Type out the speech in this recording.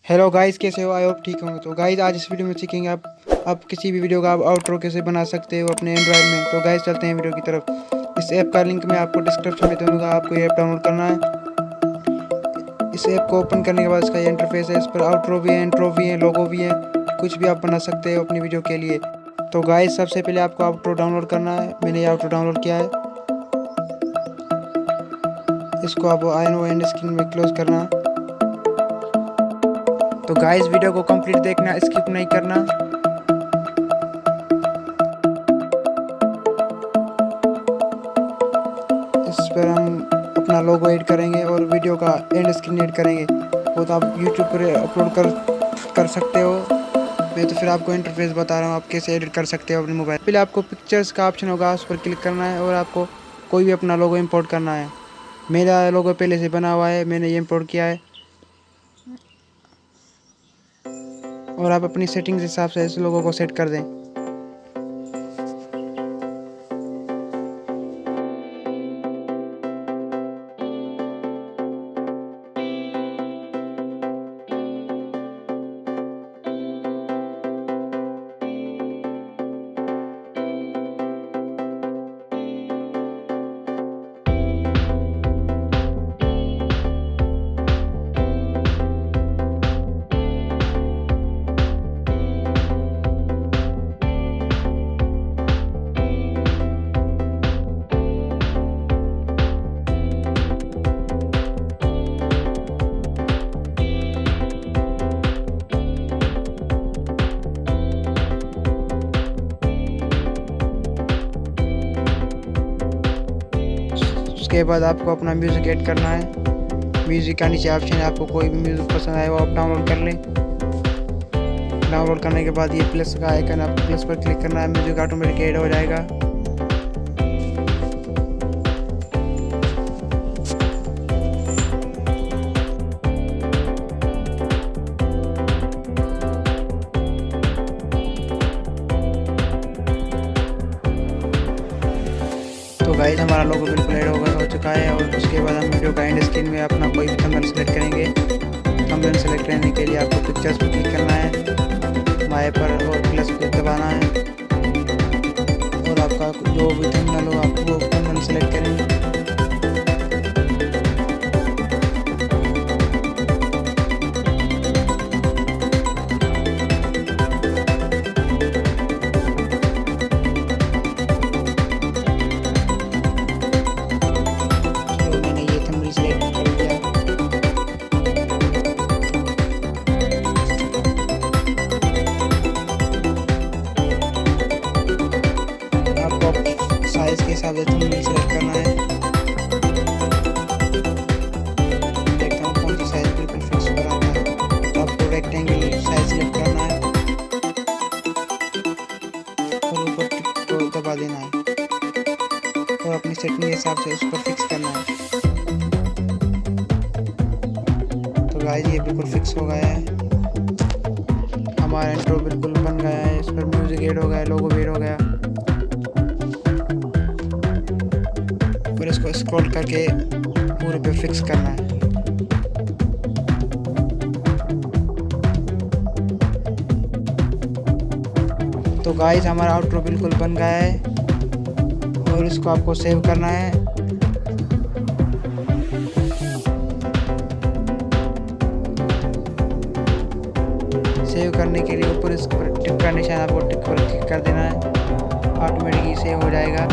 Hello guys, कैसे हो? I hope ठीक होंगे। तो गाइस आज इस वीडियो में सीखेंगे आप किसी भी वीडियो का आप आउटरो कैसे बना सकते हो अपने एंड्रॉयड में। तो गाइस चलते हैं वीडियो की तरफ। इस ऐप का लिंक मैं आपको डिस्क्रिप्शन में दे दूँगा। आपको ये ऐप डाउनलोड करना है। इस ऐप को ओपन करने के बाद इसका ये इंटरफेस है। इस पर आउटरो भी है, इंट्रो भी है, लोगो भी है, कुछ भी आप बना सकते हो अपनी वीडियो के लिए। तो गाइस सबसे पहले आपको आउटरो डाउनलोड करना है। मैंने ये आउटरो डाउनलोड किया है। इसको आप एंड स्क्रीन में क्लोज करना है। तो गाइस वीडियो को कंप्लीट देखना, स्किप नहीं करना। इस पर हम अपना लोगो ऐड करेंगे और वीडियो का एंड स्क्रीन ऐड करेंगे। वो तो आप YouTube पर अपलोड कर सकते हो। मैं तो फिर आपको इंटरफेस बता रहा हूँ आप कैसे एडिट कर सकते हो अपने मोबाइल। पहले आपको पिक्चर्स का ऑप्शन होगा, उस पर क्लिक करना है और आपको कोई भी अपना लोगो इंपोर्ट करना है। मेरा लोगो पहले से बना हुआ है, मैंने ये इंपोर्ट किया है। और आप अपनी सेटिंग्स के हिसाब से इस लोगों को सेट कर दें। उसके बाद आपको अपना म्यूज़िक ऐड करना है। म्यूज़िक का नीचे ऑप्शन है, आपको कोई भी म्यूज़िक पसंद आए वो आप डाउनलोड कर लें। डाउनलोड करने के बाद ये प्लस का आइकन, आपको प्लस पर क्लिक करना है। म्यूज़िक ऑटोमेटिक ऐड हो जाएगा। तो गाइस हमारा लोगो बिल्कुल ऐड हो चुका है। और उसके बाद हम वीडियो का एंड स्क्रीन में अपना कोई भी थंबनेल सेलेक्ट करेंगे। थंबनेल सेलेक्ट करने के लिए आपको पिक्चर्स पर क्लिक करना है, माय पर, और प्लस पे दबाना है। और आपका जो भी थंबनेल हो आप वो थंबनेल सेलेक्ट करेंगे। साइज के हिसाब से थंबनेल सेलेक्ट करना है। देखता हूँ कौन सा साइज बिल्कुल फिक्स हो रहा है। तो आपको रेक्टेंगल साइज सेलेक्ट करना है और ऊपर टिक को दबा देना है और अपनी सेटिंग के हिसाब से उसको फिक्स करना है। तो गाइस ये बिल्कुल फिक्स हो गया है। हमारा इंट्रो बिल्कुल बन गया है। इस पर म्यूजिक ऐड हो गया, लोगो भी ऐड हो गया। फिर इसको स्क्रॉल करके पूरे पे फिक्स करना है। तो गाइस हमारा आउटरो बिल्कुल बन गया है और इसको आपको सेव करना है। सेव करने के लिए ऊपर इस पर टिक का निशान, आपको टिक पर क्लिक कर देना है। ऑटोमेटिकली सेव हो जाएगा।